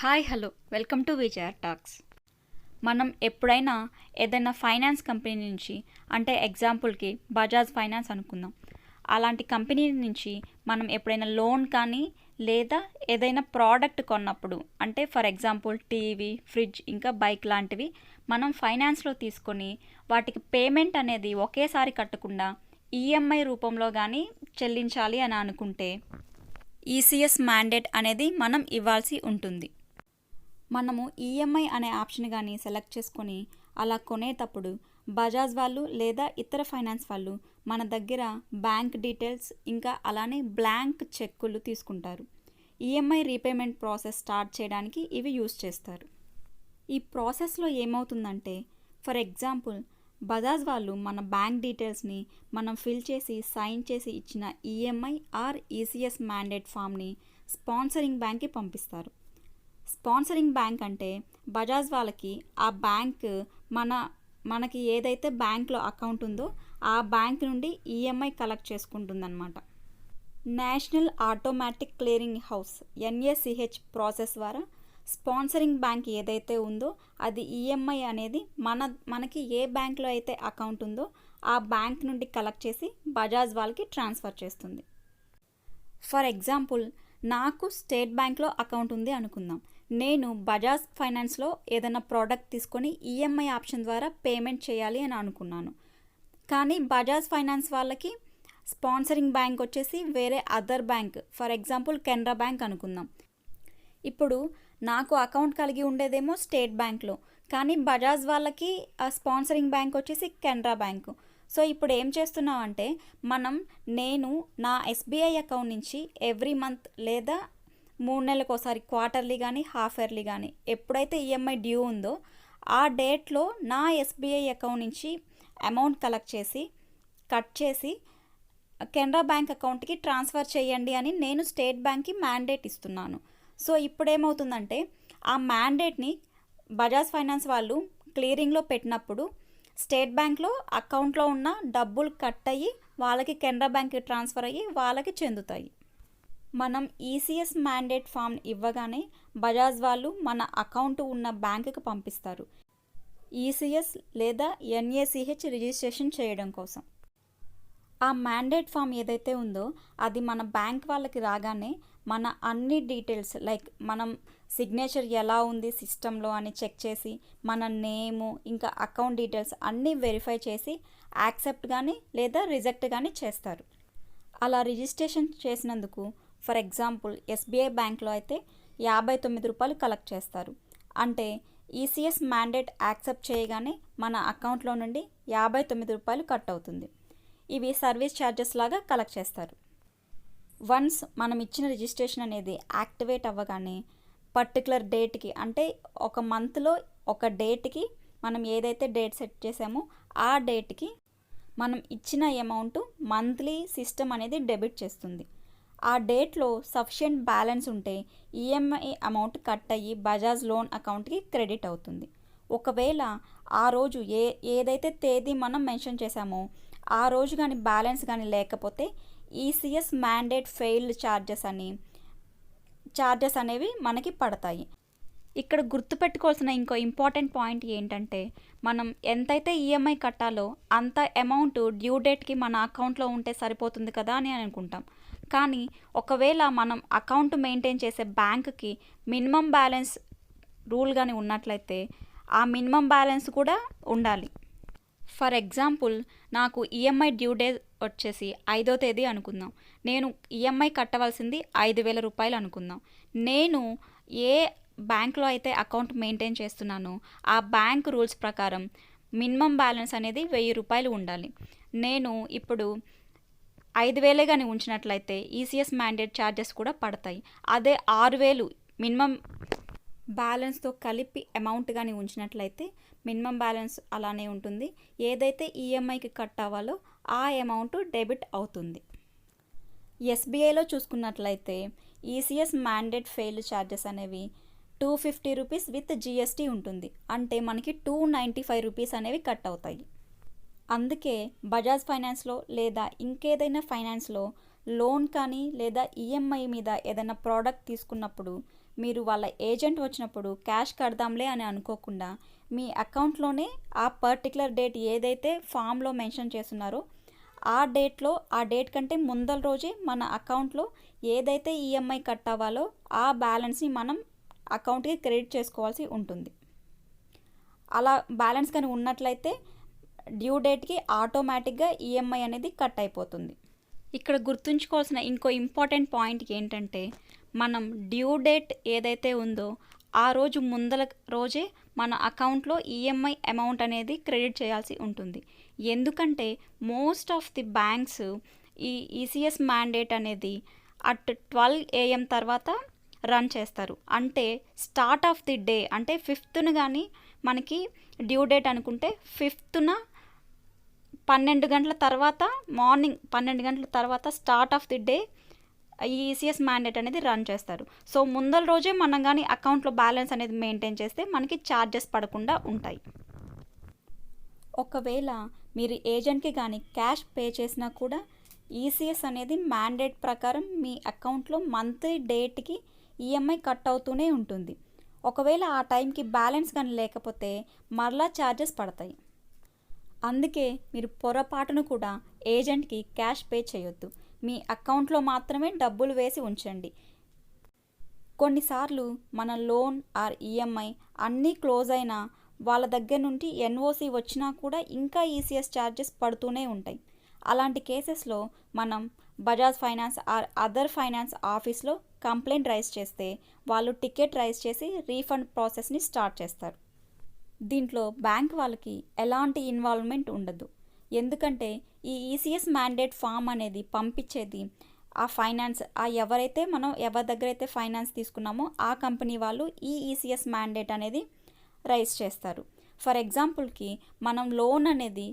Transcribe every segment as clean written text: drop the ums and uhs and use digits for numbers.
Hi hello welcome to Vijay talks. మనం ఎప్పుడైనా ఏదైనా ఫైనాన్స్ కంపెనీ నుంచి, అంటే ఎగ్జాంపుల్కి బజాజ్ ఫైనాన్స్ అనుకుందాం, అలాంటి కంపెనీ నుంచి మనం ఎప్పుడైనా లోన్ కానీ లేదా ఏదైనా ప్రోడక్ట్ కొన్నప్పుడు, అంటే ఫర్ ఎగ్జాంపుల్ టీవీ, ఫ్రిడ్జ్ ఇంకా బైక్ లాంటివి మనం ఫైనాన్స్లో తీసుకొని వాటికి పేమెంట్ అనేది ఒకేసారి కట్టకుండా ఈఎంఐ రూపంలో కానీ చెల్లించాలి అని అనుకుంటే ఈసీఎస్ మ్యాండేట్ అనేది మనం ఇవ్వాల్సి ఉంటుంది. మనము ఈఎంఐ అనే ఆప్షన్ కానీ సెలెక్ట్ చేసుకొని అలా కొనేటప్పుడు బజాజ్ వాళ్ళు లేదా ఇతర ఫైనాన్స్ వాళ్ళు మన దగ్గర బ్యాంక్ డీటెయిల్స్ ఇంకా అలానే బ్లాంక్ చెక్కులు తీసుకుంటారు. ఈఎంఐ రీపేమెంట్ ప్రాసెస్ స్టార్ట్ చేయడానికి ఇవి యూస్ చేస్తారు. ఈ ప్రాసెస్లో ఏమవుతుందంటే, ఫర్ ఎగ్జాంపుల్ బజాజ్ వాళ్ళు మన బ్యాంక్ డీటెయిల్స్ని మనం ఫిల్ చేసి సైన్ చేసి ఇచ్చిన ఈఎంఐ ఆర్ ఈసీఎస్ మ్యాండేట్ ఫామ్ని స్పాన్సరింగ్ బ్యాంక్కి పంపిస్తారు. స్పాన్సరింగ్ బ్యాంక్ అంటే బజాజ్ వాళ్ళకి ఆ బ్యాంక్ మనకి ఏదైతే బ్యాంక్లో అకౌంట్ ఉందో ఆ బ్యాంక్ నుండి ఈఎంఐ కలెక్ట్ చేసుకుంటుందన్నమాట. National automatic clearing house NACH process ద్వారా స్పాన్సరింగ్ బ్యాంక్ ఏదైతే ఉందో అది ఈఎంఐ అనేది మనకి ఏ బ్యాంక్లో అయితే అకౌంట్ ఉందో ఆ బ్యాంక్ నుండి కలెక్ట్ చేసి బజాజ్ వాళ్ళకి ట్రాన్స్ఫర్ చేస్తుంది. ఫర్ ఎగ్జాంపుల్ నాకు స్టేట్ బ్యాంక్లో అకౌంట్ ఉంది అనుకుందాం. నేను బజాజ్ ఫైనాన్స్లో ఏదైనా ప్రోడక్ట్ తీసుకొని ఈఎంఐ ఆప్షన్ ద్వారా పేమెంట్ చేయాలి అని అనుకున్నాను. కానీ బజాజ్ ఫైనాన్స్ వాళ్ళకి స్పాన్సరింగ్ బ్యాంక్ వచ్చేసి వేరే other bank, for example Canara bank అనుకుందాం. ఇప్పుడు నాకు అకౌంట్ కలిగి ఉండేదేమో స్టేట్ బ్యాంక్లో, కానీ బజాజ్ వాళ్ళకి ఆ స్పాన్సరింగ్ బ్యాంక్ వచ్చేసి కెనరా బ్యాంకు. సో ఇప్పుడు ఏం చేస్తున్నాం అంటే, నేను నా ఎస్బీఐ అకౌంట్ నుంచి ఎవ్రీ మంత్ లేదా 3 నెలలకు ఒకసారి క్వార్టర్లీ కానీ హాఫ్ ఇయర్లీ కానీ ఎప్పుడైతే ఈఎంఐ డ్యూ ఉందో ఆ డేట్లో నా ఎస్బీఐ అకౌంట్ నుంచి అమౌంట్ కలెక్ట్ చేసి కట్ చేసి కెనరా బ్యాంక్ అకౌంట్కి ట్రాన్స్ఫర్ చేయండి అని నేను స్టేట్ బ్యాంక్కి మ్యాండేట్ ఇస్తున్నాను. సో ఇప్పుడు ఏమవుతుందంటే, ఆ మ్యాండేట్ని బజాజ్ ఫైనాన్స్ వాళ్ళు క్లియరింగ్లో పెట్టినప్పుడు స్టేట్ బ్యాంక్లో అకౌంట్లో ఉన్న డబ్బులు కట్ అయ్యి వాళ్ళకి కెనరా బ్యాంక్కి ట్రాన్స్ఫర్ అయ్యి వాళ్ళకి చెందుతాయి. మనం ఈసీఎస్ మ్యాండేట్ ఫామ్ ఇవ్వగానే బజాజ్ వాళ్ళు మన అకౌంట్ ఉన్న బ్యాంకుకి పంపిస్తారు, ఈసీఎస్ లేదా ఎన్ఏసిహెచ్ రిజిస్ట్రేషన్ చేయడం కోసం. ఆ మ్యాండేట్ ఫామ్ ఏదైతే ఉందో అది మన బ్యాంక్ వాళ్ళకి రాగానే మన అన్ని డీటెయిల్స్ లైక్ మనం సిగ్నేచర్ ఎలా ఉంది సిస్టంలో అని చెక్ చేసి మన నేము ఇంకా అకౌంట్ డీటెయిల్స్ అన్నీ వెరిఫై చేసి యాక్సెప్ట్ కానీ లేదా రిజెక్ట్ కానీ చేస్తారు. అలా రిజిస్ట్రేషన్ చేసినందుకు ఫర్ ఎగ్జాంపుల్ ఎస్బీఐ బ్యాంక్లో అయితే 59 రూపాయలు కలెక్ట్ చేస్తారు. అంటే ఈసీఎస్ మ్యాండేట్ యాక్సెప్ట్ చేయగానే మన అకౌంట్లో నుండి 59 రూపాయలు కట్ అవుతుంది. ఇవి సర్వీస్ ఛార్జెస్ లాగా కలెక్ట్ చేస్తారు. వన్స్ మనం ఇచ్చిన రిజిస్ట్రేషన్ అనేది యాక్టివేట్ అవ్వగానే పర్టికులర్ డేట్కి, అంటే ఒక మంత్లో ఒక డేట్కి మనం ఏదైతే డేట్ సెట్ చేసామో ఆ డేట్కి మనం ఇచ్చిన అమౌంట్ మంత్లీ సిస్టమ్ అనేది డెబిట్ చేస్తుంది. ఆ డేట్లో సఫిషియెంట్ బ్యాలెన్స్ ఉంటే ఈఎంఐ అమౌంట్ కట్ అయ్యి బజాజ్ లోన్ అకౌంట్కి క్రెడిట్ అవుతుంది. ఒకవేళ ఆ రోజు ఏదైతే తేదీ మనం మెన్షన్ చేసామో ఆ రోజు కానీ బ్యాలెన్స్ కానీ లేకపోతే ఈసీఎస్ మ్యాండేట్ ఫెయిల్డ్ ఛార్జెస్ అనేవి మనకి పడతాయి. ఇక్కడ గుర్తుపెట్టుకోవాల్సిన ఇంకో ఇంపార్టెంట్ పాయింట్ ఏంటంటే, మనం ఎంతైతే ఈఎంఐ కట్టాలో అంత అమౌంట్ డ్యూ డేట్కి మన అకౌంట్లో ఉంటే సరిపోతుంది కదా అని అనుకుంటాం. కానీ ఒకవేళ మనం అకౌంట్ మెయింటైన్ చేసే బ్యాంక్కి మినిమం బ్యాలెన్స్ రూల్ కానీ ఉన్నట్లయితే ఆ మినిమం బ్యాలెన్స్ కూడా ఉండాలి. ఫర్ ఎగ్జాంపుల్ నాకు ఈఎంఐ డ్యూ డే వచ్చేసి 5వ తేదీ అనుకుందాం. నేను ఈఎంఐ కట్టవలసింది 5,000 రూపాయలు అనుకుందాం. నేను ఏ బ్యాంక్లో అయితే అకౌంట్ మెయింటైన్ చేస్తున్నానో ఆ బ్యాంక్ రూల్స్ ప్రకారం మినిమం బ్యాలెన్స్ అనేది 1,000 రూపాయలు ఉండాలి. నేను ఇప్పుడు 5,000 కానీ ఉంచినట్లయితే ఈసీఎస్ మ్యాండేట్ ఛార్జెస్ కూడా పడతాయి. అదే 6,000 మినిమం బ్యాలెన్స్తో కలిపి అమౌంట్ కానీ ఉంచినట్లయితే మినిమం బ్యాలెన్స్ అలానే ఉంటుంది. ఏదైతే ఈఎంఐకి కట్ అవ్వాలో ఆ అమౌంట్ డెబిట్ అవుతుంది. ఎస్బీఐలో చూసుకున్నట్లయితే ఈసీఎస్ మ్యాండేట్ ఫెయిల్డ్ ఛార్జెస్ అనేవి 250 రూపీస్ విత్ జిఎస్టీ ఉంటుంది. అంటే మనకి 295 రూపీస్ అనేవి కట్ అవుతాయి. అందుకే బజాజ్ ఫైనాన్స్లో లేదా ఇంకేదైనా ఫైనాన్స్లో లోన్ కానీ లేదా ఈఎంఐ మీద ఏదైనా ప్రోడక్ట్ తీసుకున్నప్పుడు మీరు వాళ్ళ ఏజెంట్ వచ్చినప్పుడు క్యాష్ కడదాంలే అని అనుకోకుండా మీ అకౌంట్లోనే ఆ పర్టికులర్ డేట్ ఏదైతే ఫామ్లో మెన్షన్ చేస్తున్నారో ఆ డేట్ కంటే ముందల రోజే మన అకౌంట్లో ఏదైతే ఈఎంఐ కట్ అవ్వాలో ఆ బ్యాలెన్స్ని మనం అకౌంట్కి క్రెడిట్ చేసుకోవాల్సి ఉంటుంది. అలా బ్యాలెన్స్ కానీ ఉన్నట్లయితే డ్యూ డేట్కి ఆటోమేటిక్గా ఈఎంఐ అనేది కట్ అయిపోతుంది. ఇక్కడ గుర్తుంచుకోవాల్సిన ఇంకో ఇంపార్టెంట్ పాయింట్ ఏంటంటే మనం డ్యూ డేట్ ఏదైతే ఉందో ఆ రోజు ముందల రోజే మన అకౌంట్లో ఈఎంఐ అమౌంట్ అనేది క్రెడిట్ చేయాల్సి ఉంటుంది. ఎందుకంటే మోస్ట్ ఆఫ్ ది బ్యాంక్స్ ఈ ఈసీఎస్ మ్యాండేట్ అనేది అట్ 12 AM తర్వాత రన్ చేస్తారు. అంటే స్టార్ట్ ఆఫ్ ది డే అంటే 5th కానీ మనకి డ్యూ డేట్ అనుకుంటే 5th 12 గంటల తర్వాత మార్నింగ్ 12 గంటల తర్వాత స్టార్ట్ ఆఫ్ ది డే ఈ ఈసీఎస్ మ్యాండేట్ అనేది రన్ చేస్తారు. సో ముందల రోజే మనం కానీ అకౌంట్లో బ్యాలెన్స్ అనేది మెయింటైన్ చేస్తే మనకి ఛార్జెస్ పడకుండా ఉంటాయి. ఒకవేళ మీరు ఏజెంట్కి కానీ క్యాష్ పే చేసినా కూడా ఈసీఎస్ అనేది మ్యాండేట్ ప్రకారం మీ అకౌంట్లో మంత్లీ డేట్కి ఈఎంఐ కట్ అవుతూనే ఉంటుంది. ఒకవేళ ఆ టైంకి బ్యాలెన్స్ కానీ లేకపోతే మరలా ఛార్జెస్ పడతాయి. అందుకే మీరు పొరపాటును కూడా ఏజెంట్కి క్యాష్ పే చేయొద్దు. మీ అకౌంట్లో మాత్రమే డబ్బులు వేసి ఉంచండి. కొన్నిసార్లు మన లోన్ ఆర్ ఈఎంఐ అన్నీ క్లోజ్ అయినా వాళ్ళ దగ్గర నుండి ఎన్ఓసి వచ్చినా కూడా ఇంకా ఈసీఎస్ ఛార్జెస్ పడుతూనే ఉంటాయి. అలాంటి కేసెస్లో మనం Bajaj finance are other finance ఆఫీస్లో కంప్లైంట్ రైజ్ చేస్తే వాళ్ళు టికెట్ రైజ్ చేసి రీఫండ్ ప్రాసెస్ని స్టార్ట్ చేస్తారు. దీంట్లో బ్యాంక్ వాళ్ళకి ఎలాంటి ఇన్వాల్వ్మెంట్ ఉండదు. ఎందుకంటే ఈ ఈసీఎస్ మ్యాండేట్ ఫామ్ అనేది పంపించేది ఆ ఫైనాన్స్ ఎవరైతే మనం ఎవరి దగ్గర అయితే ఫైనాన్స్ తీసుకున్నామో ఆ కంపెనీ వాళ్ళు ఈ ఈసీఎస్ మ్యాండేట్ అనేది రైజ్ చేస్తారు. ఫర్ ఎగ్జాంపుల్కి మనం లోన్ అనేది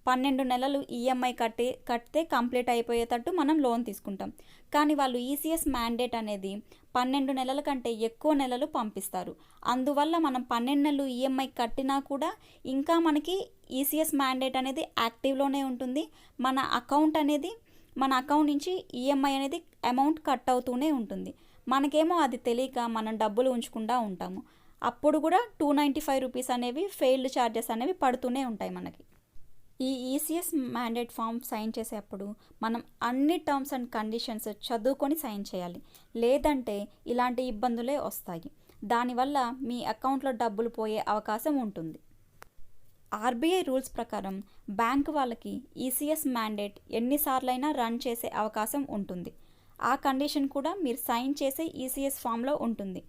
12 నెలలు ఈఎంఐ కడితే కంప్లీట్ అయిపోయేటట్టు మనం లోన్ తీసుకుంటాం. కానీ వాళ్ళు ఈసీఎస్ మ్యాండేట్ అనేది 12 నెలల కంటే ఎక్కువ నెలలు పంపిస్తారు. అందువల్ల మనం 12 నెలలు ఈఎంఐ కట్టినా కూడా ఇంకా మనకి ఈసీఎస్ మ్యాండేట్ అనేది యాక్టివ్లోనే ఉంటుంది. మన అకౌంట్ నుంచి ఈఎంఐ అనేది అమౌంట్ కట్ అవుతూనే ఉంటుంది. మనకేమో అది తెలియక మనం డబ్బులు ఉంచకుండా ఉంటాము. అప్పుడు కూడా 295 రూపీస్ అనేవి ఫెయిల్డ్ ఛార్జెస్ అనేవి పడుతూనే ఉంటాయి మనకి. ఈ ఈసీఎస్ మ్యాండేట్ ఫామ్ సైన్ చేసేటప్పుడు మనం అన్ని టర్మ్స్ అండ్ కండిషన్స్ చదువుకొని సైన్ చేయాలి. లేదంటే ఇలాంటి ఇబ్బందులే వస్తాయి. దానివల్ల మీ అకౌంట్లో డబ్బులు పోయే అవకాశం ఉంటుంది. ఆర్బీఐ రూల్స్ ప్రకారం బ్యాంక్ వాళ్ళకి ఈసీఎస్ మ్యాండేట్ ఎన్నిసార్లైనా రన్ చేసే అవకాశం ఉంటుంది. ఆ కండిషన్ కూడా మీరు సైన్ చేసే ఈసీఎస్ ఫామ్లో ఉంటుంది.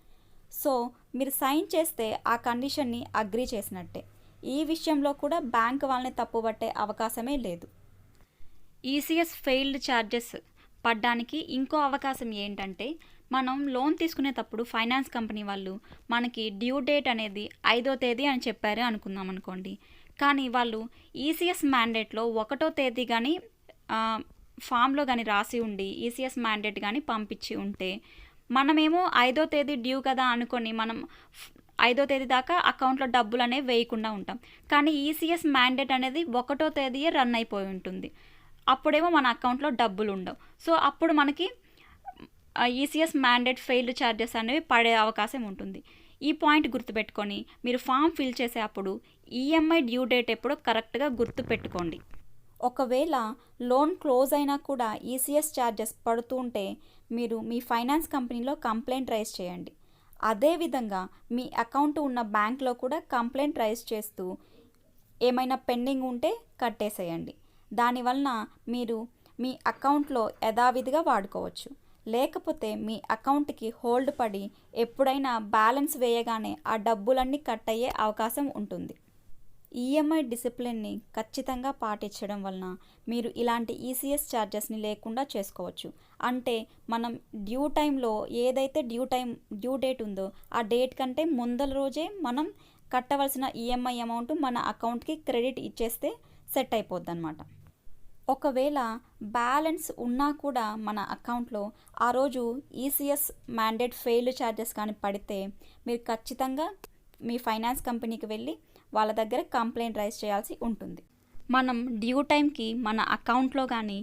సో మీరు సైన్ చేస్తే ఆ కండిషన్ని అగ్రీ చేసినట్టే. ఈ విషయంలో కూడా బ్యాంక్ వాళ్ళని తప్పుపట్టే అవకాశమే లేదు. ఈసీఎస్ ఫెయిల్డ్ ఛార్జెస్ పడడానికి ఇంకో అవకాశం ఏంటంటే మనం లోన్ తీసుకునేటప్పుడు ఫైనాన్స్ కంపెనీ వాళ్ళు మనకి డ్యూ డేట్ అనేది 5వ తేదీ అని చెప్పారు అనుకుందాం అనుకోండి. కానీ వాళ్ళు ఈసీఎస్ మ్యాండేట్లో 1వ తేదీ కానీ ఫామ్లో కానీ రాసి ఉండి ఈసీఎస్ మ్యాండేట్ కానీ పంపించి ఉంటే మనమేమో 5వ తేదీ డ్యూ కదా అనుకొని మనం 5వ తేదీ దాకా అకౌంట్లో డబ్బులు అనేవి వేయకుండా ఉంటాం. కానీ ఈసీఎస్ మ్యాండేట్ అనేది 1వ తేదీయే రన్ అయిపోయి ఉంటుంది. అప్పుడేమో మన అకౌంట్లో డబ్బులు ఉండవు. సో అప్పుడు మనకి ఈసీఎస్ మ్యాండేట్ ఫెయిల్డ్ ఛార్జెస్ అనేవి పడే అవకాశం ఉంటుంది. ఈ పాయింట్ గుర్తుపెట్టుకొని మీరు ఫామ్ ఫిల్ చేసేటప్పుడు ఈఎంఐ డ్యూ డేట్ ఎప్పుడో కరెక్ట్గా గుర్తుపెట్టుకోండి. ఒకవేళ లోన్ క్లోజ్ అయినా కూడా ఈసీఎస్ ఛార్జెస్ పడుతూ ఉంటే మీరు మీ ఫైనాన్స్ కంపెనీలో కంప్లైంట్ రైజ్ చేయండి. అదేవిధంగా మీ అకౌంట్ ఉన్న బ్యాంక్లో కూడా కంప్లైంట్ రైజ్ చేస్తూ ఏమైనా పెండింగ్ ఉంటే కట్టేసేయండి. దానివలన మీరు మీ అకౌంట్లో యథావిధిగా వాడుకోవచ్చు. లేకపోతే మీ అకౌంట్కి హోల్డ్ పడి ఎప్పుడైనా బ్యాలెన్స్ వేయగానే ఆ డబ్బులన్నీ కట్ అయ్యే అవకాశం ఉంటుంది. ఈఎంఐ డిసిప్లిన్ని ఖచ్చితంగా పాటించడం వలన మీరు ఇలాంటి ఈసీఎస్ ఛార్జెస్ని లేకుండా చేసుకోవచ్చు. అంటే మనం డ్యూ టైంలో ఏదైతే డ్యూ డేట్ ఉందో ఆ డేట్ కంటే ముందల రోజే మనం కట్టవలసిన ఈఎంఐ అమౌంట్ మన అకౌంట్కి క్రెడిట్ ఇచ్చేస్తే సెట్ అయిపోద్ది అన్నమాట. ఒకవేళ బ్యాలెన్స్ ఉన్నా కూడా మన అకౌంట్లో ఆ రోజు ఈసీఎస్ మ్యాండేట్ ఫెయిల్డ్ ఛార్జెస్ కానీ పడితే మీరు ఖచ్చితంగా మీ ఫైనాన్స్ కంపెనీకి వెళ్ళి వాళ్ళ దగ్గర కంప్లైంట్ రైజ్ చేయాల్సి ఉంటుంది. మనం డ్యూ టైంకి మన అకౌంట్లో కానీ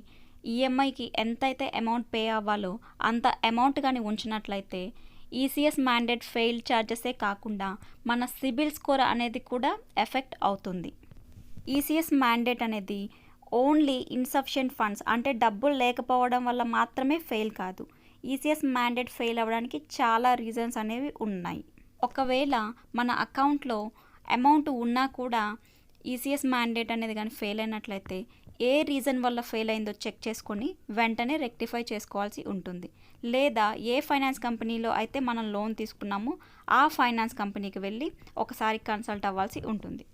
ఈఎంఐకి ఎంతైతే అమౌంట్ పే అవ్వాలో అంత అమౌంట్ కానీ ఉంచినట్లయితే ఈసీఎస్ మ్యాండేట్ ఫెయిల్ ఛార్జెసే కాకుండా మన సిబిల్ స్కోర్ అనేది కూడా ఎఫెక్ట్ అవుతుంది. ఈసీఎస్ మ్యాండేట్ అనేది ఓన్లీ ఇన్సఫిషియెంట్ ఫండ్స్ అంటే డబ్బులు లేకపోవడం వల్ల మాత్రమే ఫెయిల్ కాదు. ఈసీఎస్ మ్యాండేట్ ఫెయిల్ అవ్వడానికి చాలా రీజన్స్ అనేవి ఉన్నాయి. ఒకవేళ మన అకౌంట్లో అమౌంట్ ఉన్నా కూడా ఈసీఎస్ మ్యాండేట్ అనేది కానీ ఫెయిల్ అయినట్లయితే ఏ రీజన్ వల్ల ఫెయిల్ అయిందో చెక్ చేసుకొని వెంటనే రెక్టిఫై చేసుకోవాల్సి ఉంటుంది. లేదా ఏ ఫైనాన్స్ కంపెనీలో అయితే మనం లోన్ తీసుకున్నామో ఆ ఫైనాన్స్ కంపెనీకి వెళ్ళి ఒకసారి కన్సల్ట్ అవ్వాల్సి ఉంటుంది.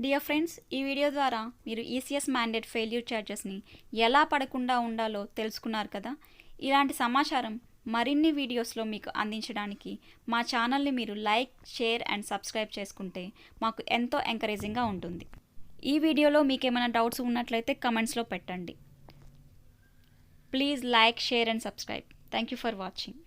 డియర్ ఫ్రెండ్స్, ఈ వీడియో ద్వారా మీరు ఈసీఎస్ మ్యాండేట్ ఫెయిల్యూర్ ఛార్జెస్ని ఎలా పడకుండా ఉండాలో తెలుసుకున్నారు కదా. ఇలాంటి సమాచారం మరిన్ని వీడియోస్లో మీకు అందించడానికి మా ఛానల్ని మీరు లైక్, షేర్ అండ్ సబ్స్క్రైబ్ చేసుకుంటే మాకు ఎంతో ఎంకరేజింగ్గా ఉంటుంది. ఈ వీడియోలో మీకు ఏమైనా డౌట్స్ ఉన్నట్లయితే కమెంట్స్లో పెట్టండి. Please like, share and subscribe. Thank you for watching.